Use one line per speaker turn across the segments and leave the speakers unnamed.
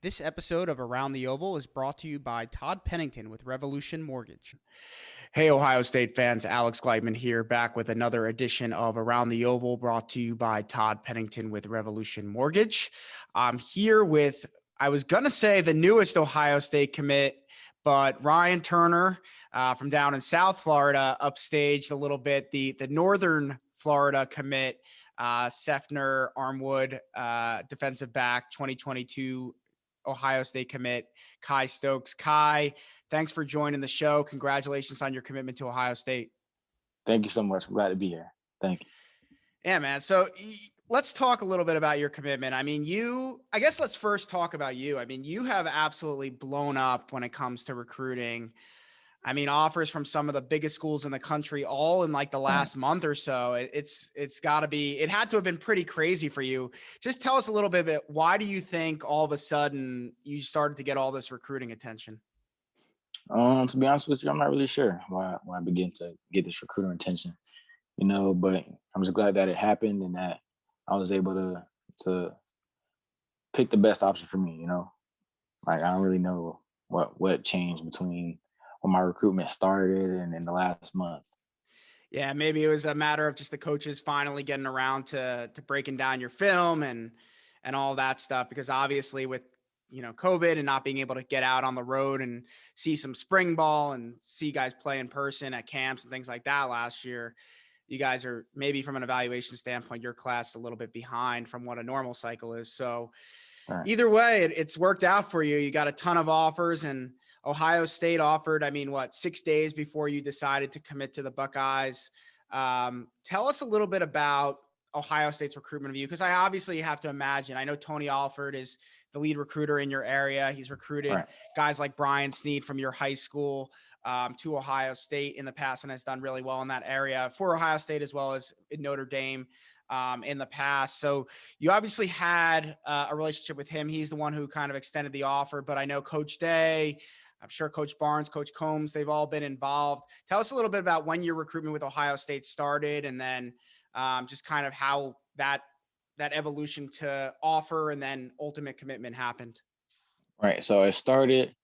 This episode of Around the Oval is brought to you by Todd Pennington with Revolution Mortgage. Hey, Ohio State fans, Alex Gleitman here, back with another edition of Around the Oval, brought to you by Todd Pennington with Revolution Mortgage. I'm here with, I was going to say the newest Ohio State commit, but Ryan Turner from down in South Florida upstaged a little bit the northern Florida commit, Sefner Armwood, defensive back, 2022 Ohio State commit, Kye Stokes. Kye, thanks for joining the show. Congratulations on your commitment to Ohio State.
Thank you so much. I'm glad to be here. Thank you.
Yeah, man. So let's talk a little bit about your commitment. I mean, I guess let's first talk about you. I mean, you have absolutely blown up when it comes to recruiting. I mean, offers from some of the biggest schools in the country, all in like the last month or so. It's got to be, it had to have been pretty crazy for you. Just tell us a little bit, why do you think all of a sudden you started to get all this recruiting attention?
To be honest with you, I'm not really sure why I began to get this recruiter attention, but I'm just glad that it happened and that I was able to pick the best option for me, Like, I don't really know what changed between when my recruitment started and in the last month.
Yeah, maybe it was a matter of just the coaches finally getting around to breaking down your film and all that stuff, because obviously with COVID and not being able to get out on the road and see some spring ball and see guys play in person at camps and things like that last year, you guys are maybe from an evaluation standpoint, your class a little bit behind from what a normal cycle is. So Either way, it's worked out for you. You got a ton of offers, and Ohio State offered, 6 days before you decided to commit to the Buckeyes. Tell us a little bit about Ohio State's recruitment of you, because I obviously have to imagine, I know Tony Alford is the lead recruiter in your area. He's recruited guys like Brian Snead from your high school to Ohio State in the past and has done really well in that area for Ohio State as well as in Notre Dame in the past. So you obviously had a relationship with him. He's the one who kind of extended the offer, but I know Coach Day, I'm sure Coach Barnes, Coach Combs, they've all been involved. Tell us a little bit about when your recruitment with Ohio State started, and then just kind of how that evolution to offer and then ultimate commitment happened.
Right. So it started,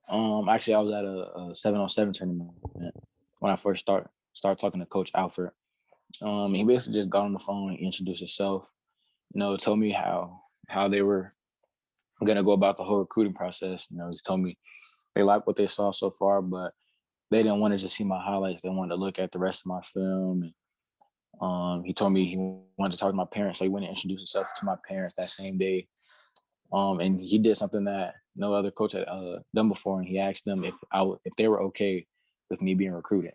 actually I was at a 7-on-7 tournament when I first started talking to Coach Alford. He basically just got on the phone and introduced himself, told me how they were going to go about the whole recruiting process. He told me they liked what they saw so far, but they didn't want to just see my highlights. They wanted to look at the rest of my film. And he told me he wanted to talk to my parents, so he went and introduced himself to my parents that same day. And he did something that no other coach had done before, and he asked them if they were okay with me being recruited.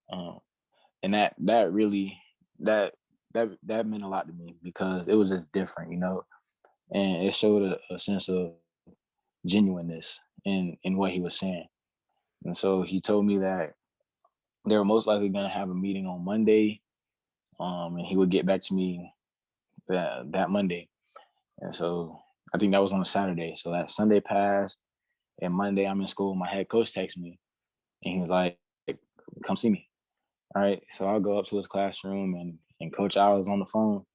And that really that meant a lot to me, because it was just different, and it showed a sense of genuineness in what he was saying. And so he told me that they were most likely going to have a meeting on Monday, and he would get back to me that Monday. And so I think that was on a Saturday. So that Sunday passed, and Monday I'm in school. My head coach texted me, and he was like, "Come see me." All right. So I'll go up to his classroom, and Coach Al was on the phone.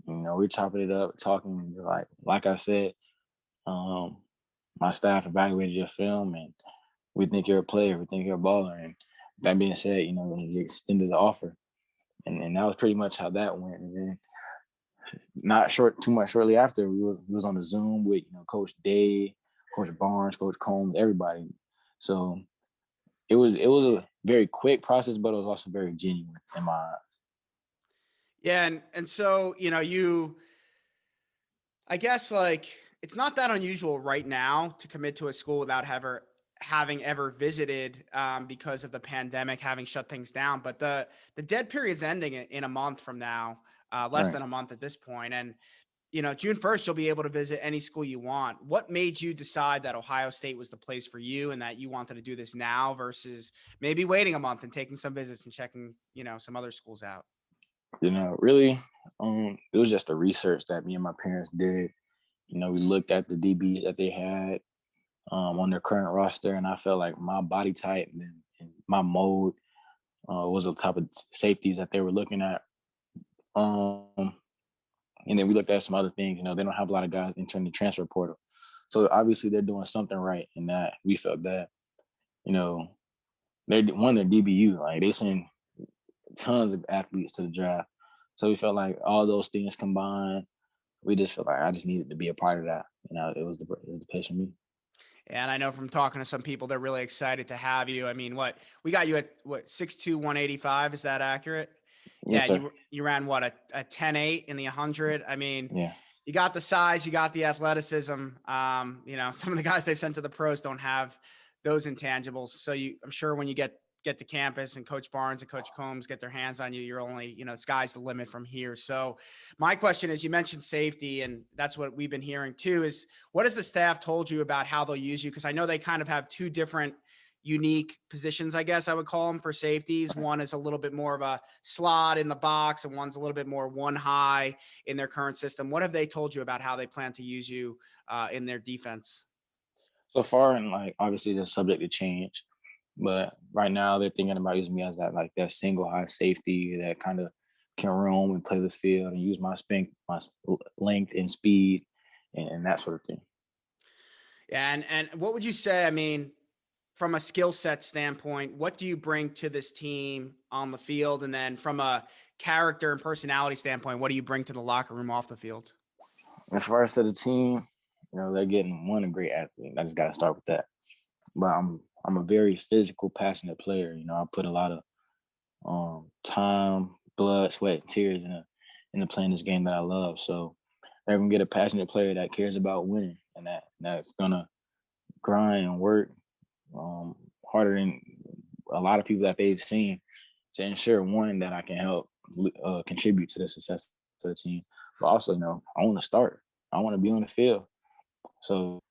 We're chopping it up, talking. Like I said, my staff evaluated your film, and we think you're a player. We think you're a baller. And that being said, you extended the offer. And that was pretty much how that went. And then too much shortly after, we was on the Zoom with, Coach Day, Coach Barnes, Coach Combs, everybody. So it was a very quick process, but it was also very genuine in my eyes.
Yeah. And so, I guess it's not that unusual right now to commit to a school without having ever visited because of the pandemic, having shut things down. But the dead period's ending in a month from now, less than a month at this point. And, June 1st, you'll be able to visit any school you want. What made you decide that Ohio State was the place for you and that you wanted to do this now versus maybe waiting a month and taking some visits and checking, some other schools out?
Really, it was just the research that me and my parents did. We looked at the DBs that they had on their current roster, and I felt like my body type and my mode was the type of safeties that they were looking at. And then we looked at some other things. They don't have a lot of guys entering the transfer portal. So obviously they're doing something right in that. We felt that, you know, they're DBU, like they send tons of athletes to the draft. So we felt like all those things combined, we just felt like I just needed to be a part of that. It was the place for me.
And I know from talking to some people, they're really excited to have you. I mean, we got you at 6'2", 185. Is that accurate?
Yes,
Yeah.
sir.
You ran what, a 10.8 in the 100. I mean,
Yeah.
you got the size, you got the athleticism. Some of the guys they've sent to the pros don't have those intangibles. So I'm sure when you get to campus and Coach Barnes and Coach Combs get their hands on you, you're only, sky's the limit from here. So my question is, you mentioned safety, and that's what we've been hearing too, is what has the staff told you about how they'll use you? Because I know they kind of have two different unique positions, I guess I would call them, for safeties. One is a little bit more of a slot in the box, and one's a little bit more one high in their current system. What have they told you about how they plan to use you in their defense?
So far, and like obviously they're subject to change, but right now they're thinking about using me as that single high safety that kind of can roam and play the field and use my length and speed and that sort of thing.
Yeah, and what would you say? I mean, from a skill set standpoint, what do you bring to this team on the field? And then from a character and personality standpoint, what do you bring to the locker room off the field?
As far as to the team, they're getting a great athlete. I just got to start with that. But I'm a very physical, passionate player. I put a lot of time, blood, sweat, and tears into playing this game that I love. So they're gonna get a passionate player that cares about winning and that's gonna grind and work harder than a lot of people that they've seen to ensure, one, that I can help contribute to the success of the team, but also I want to start. I want to be on the field. So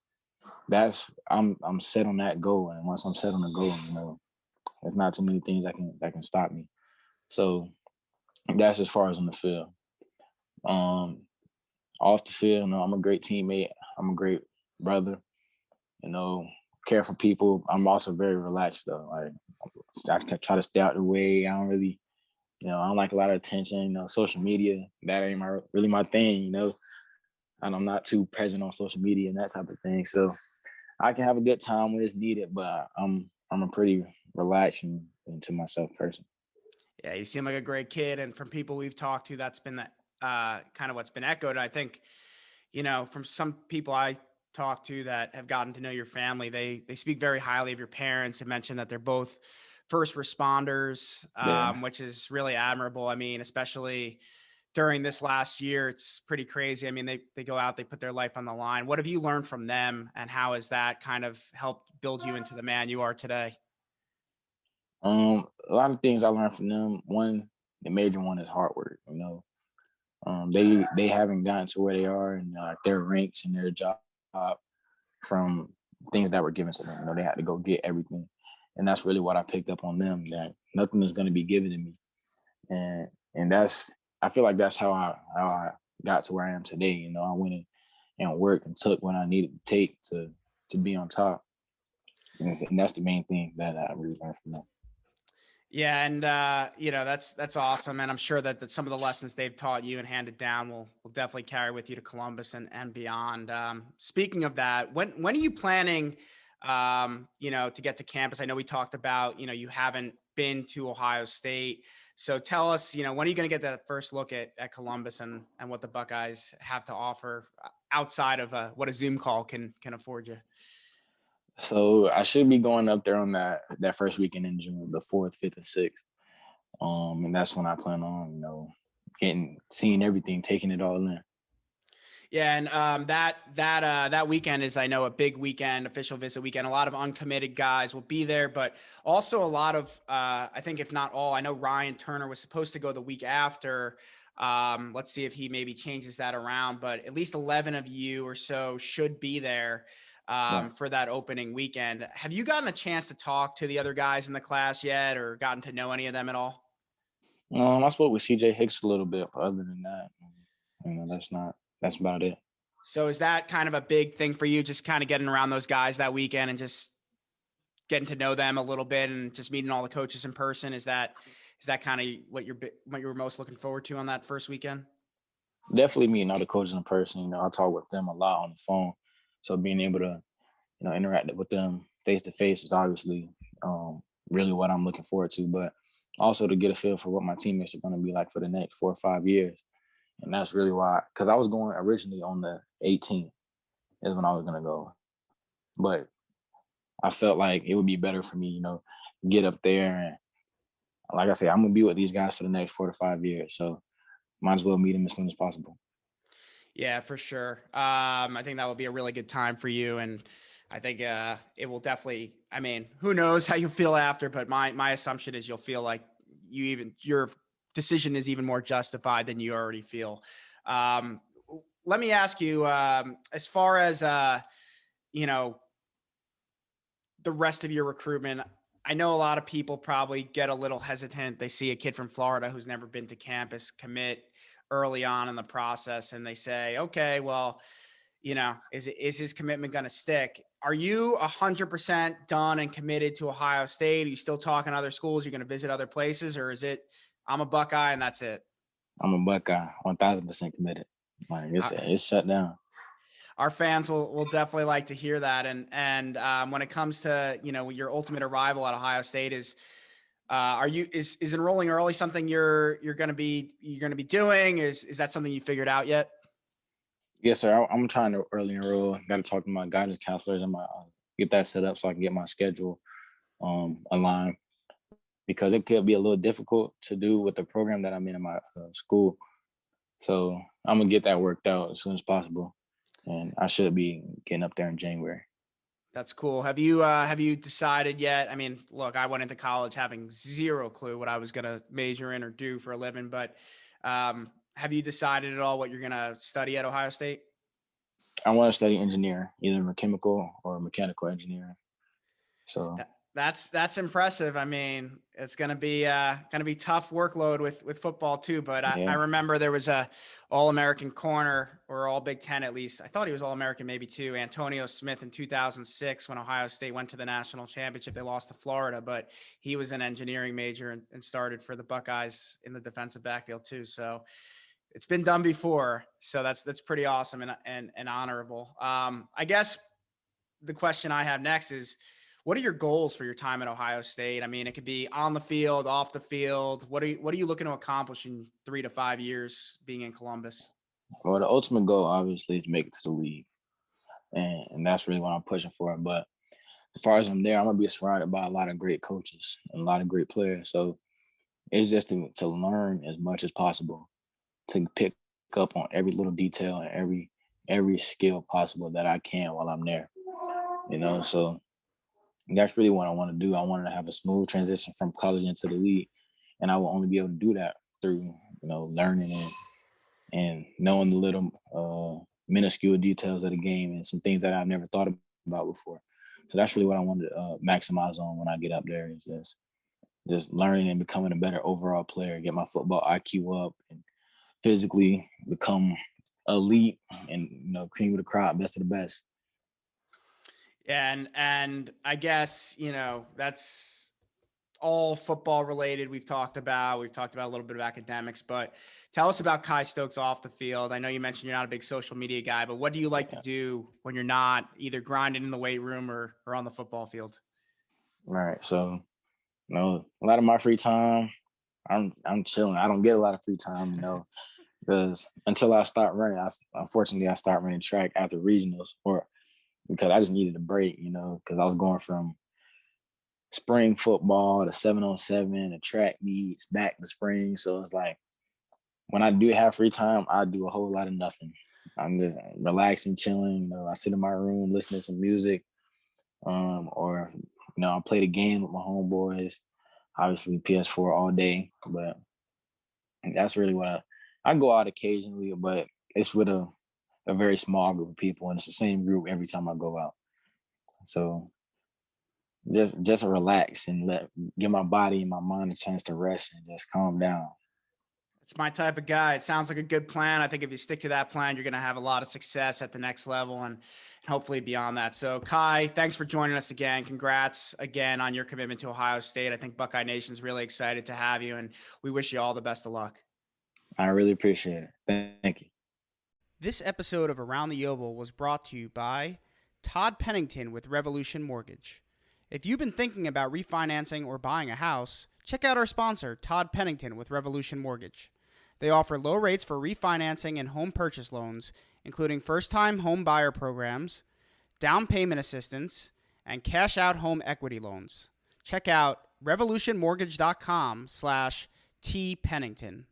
I'm set on that goal, and once I'm set on the goal, there's not too many things that can stop me. So that's as far as on the field. Off the field, I'm a great teammate. I'm a great brother. Care for people. I'm also very relaxed though. Like I try to stay out the way. I don't really, I don't like a lot of attention. Social media, that ain't really my thing. And I'm not too present on social media and that type of thing. So I can have a good time when it's needed, but I'm a pretty relaxed and to myself person.
Yeah, you seem like a great kid, and from people we've talked to, that's been that kind of what's been echoed. I think, from some people I talk to that have gotten to know your family, they speak very highly of your parents and mention that they're both first responders,
Yeah.
which is really admirable. I mean, especially during this last year, it's pretty crazy. I mean, they go out, they put their life on the line. What have you learned from them, and how has that kind of helped build you into the man you are today?
A lot of things I learned from them. One, the major one is hard work. They haven't gotten to where they are and their ranks and their job from things that were given to them. They had to go get everything, and that's really what I picked up on them. That nothing is going to be given to me, and I feel like that's how I got to where I am today. I went in and worked and took what I needed to take to be on top, and that's the main thing that I really learned from them.
Yeah, and that's awesome, and I'm sure that some of the lessons they've taught you and handed down will definitely carry with you to Columbus and beyond. Speaking of that, when are you planning, to get to campus? I know we talked about, you haven't been to Ohio State, so tell us, when are you going to get that first look at Columbus and what the Buckeyes have to offer outside of what a Zoom call can afford you?
So I should be going up there on that first weekend in June, the 4th, 5th, and 6th. And that's when I plan on, seeing everything, taking it all in.
Yeah, and that weekend is, I know, a big weekend, official visit weekend. A lot of uncommitted guys will be there, but also a lot of, I think, if not all, I know Ryan Turner was supposed to go the week after. Let's see if he maybe changes that around, but at least 11 of you or so should be there
Right.
for that opening weekend. Have you gotten a chance to talk to the other guys in the class yet, or gotten to know any of them at all?
I spoke with CJ Hicks a little bit, but other than that, that's about it.
So is that kind of a big thing for you, just kind of getting around those guys that weekend and just getting to know them a little bit and just meeting all the coaches in person? Is that kind of what you're most looking forward to on that first weekend?
Definitely meeting all the coaches in person. I talk with them a lot on the phone, So being able to, interact with them face to face is obviously really what I'm looking forward to. But also to get a feel for what my teammates are going to be like for the next 4 or 5 years. And that's really why, because I was going originally on the 18th is when I was going to go. But I felt like it would be better for me, get up there. And like I said, I'm going to be with these guys for the next 4 to 5 years. So might as well meet them as soon as possible.
Yeah, for sure. I think that will be a really good time for you. And I think it will definitely, I mean, who knows how you feel after, but my assumption is you'll feel like your decision is even more justified than you already feel. Let me ask you, as far as, the rest of your recruitment, I know a lot of people probably get a little hesitant. They see a kid from Florida who's never been to campus commit early on in the process, and they say, okay, well, is his commitment going to stick? Are you 100% done and committed to Ohio State? Are you still talking to other schools? You're going to visit other places, or is it, I'm a Buckeye and that's it?
I'm a Buckeye, 1,000% committed. Like it's shut down.
Our fans will definitely like to hear that. And when it comes to, your ultimate arrival at Ohio State is enrolling early something you're going to be doing? Is that something you figured out yet?
Yes, sir. I'm trying to early enroll. Got to talk to my guidance counselors and get that set up so I can get my schedule aligned, because it could be a little difficult to do with the program that I'm in my school. So I'm gonna get that worked out as soon as possible, and I should be getting up there in January.
That's cool. Have you decided yet? I mean, look, I went into college having zero clue what I was going to major in or do for a living, but have you decided at all what you're going to study at Ohio State?
I want to study engineering, either chemical or mechanical engineering. So
that's impressive. I mean, it's going to be tough workload with football too. But I remember there was a All-American corner, or All Big Ten at least. I thought he was All-American maybe too. Antonio Smith in 2006 when Ohio State went to the national championship. They lost to Florida, but he was an engineering major and started for the Buckeyes in the defensive backfield too. So it's been done before. So that's pretty awesome and honorable. I guess the question I have next is, what are your goals for your time at Ohio State? I mean, it could be on the field, off the field. What are you looking to accomplish in 3 to 5 years being in Columbus?
Well, the ultimate goal obviously is to make it to the league, and that's really what I'm pushing for. But as far as I'm there, I'm gonna be surrounded by a lot of great coaches and a lot of great players. So it's just to learn as much as possible, to pick up on every little detail and every skill possible that I can while I'm there. So that's really what I want to do. I wanted to have a smooth transition from college into the league, and I will only be able to do that through learning and knowing the little minuscule details of the game and some things that I've never thought about before. So that's really what I wanted to maximize on when I get up there, is just learning and becoming a better overall player, get my football IQ up, and physically become elite and cream of the crop, best of the best.
Yeah, and I guess, that's all football related. We've talked about a little bit of academics, but tell us about Kye Stokes off the field. I know you mentioned you're not a big social media guy, but what do you like to do when you're not either grinding in the weight room or on the football field?
Right. So, a lot of my free time, I'm chilling. I don't get a lot of free time, because until I start running, unfortunately I start running track after regionals, or because I just needed a break, because I was going from spring football to 7-on-7 to track meets back to spring. So it's like, when I do have free time, I do a whole lot of nothing. I'm just relaxing, chilling. I sit in my room, listening to some music, or I play the game with my homeboys. Obviously, PS4 all day, but that's really what I go out occasionally, but it's with a very small group of people, and it's the same group every time I go out. So just relax and give my body and my mind a chance to rest and just calm down.
It's my type of guy. It sounds like a good plan. I think if you stick to that plan, you're going to have a lot of success at the next level and hopefully beyond that. So Kye, thanks for joining us again. Congrats again on your commitment to Ohio State. I think Buckeye Nation's really excited to have you, and we wish you all the best of luck.
I really appreciate it. Thank you.
This episode of Around the Oval was brought to you by Todd Pennington with Renovation Mortgage. If you've been thinking about refinancing or buying a house, check out our sponsor, Todd Pennington with Renovation Mortgage. They offer low rates for refinancing and home purchase loans, including first-time home buyer programs, down payment assistance, and cash-out home equity loans. Check out revolutionmortgage.com/tpennington.